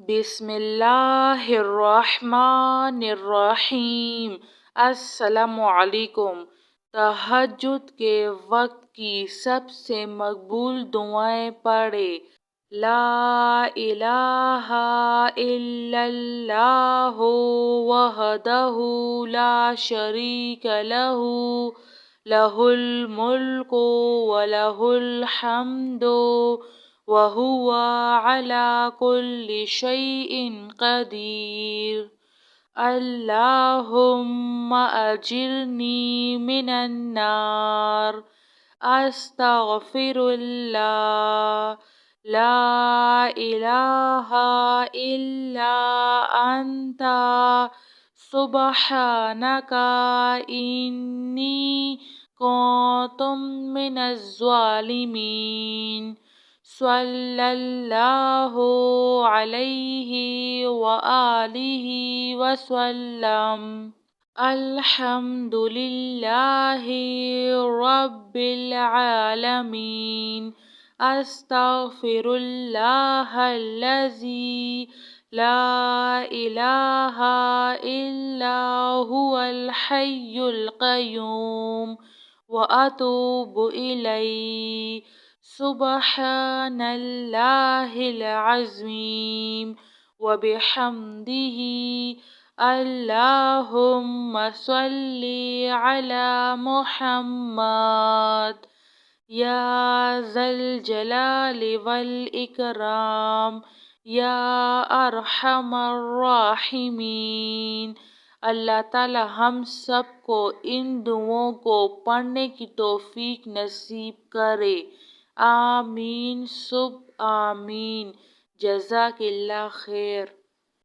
بسم اللہ الرحمن الرحیم۔ السلام علیکم۔ تہجد کے وقت کی سب سے مقبول دعائیں پڑھیں۔ لا الہ الا اللہ وحدہ لا شریک لہ لہ الملک ولہ الحمد وہو علی کل شیء قدیر۔ اللہم اجرنی من النار۔ استغفر اللہ۔ لا الہ الا انت سبحانک انی کنت من الظالمین۔ صلی اللہ علیہ وآلہ وسلم۔ الحمد للہ رب العالمین۔ استغفر اللہ الذی لا الہ الا هو الحی القیوم واتوب الیہ۔ سبحان اللہ العظیم وبحمدہ۔ اللہم صلی علی محمد۔ یا ذا الجلال والاکرام یا ارحم الراحمین۔ اللہ تعالی ہم سب کو ان دعاؤں کو پڑھنے کی توفیق نصیب کرے۔ آمین ثم آمین۔ جزاک اللہ خیر۔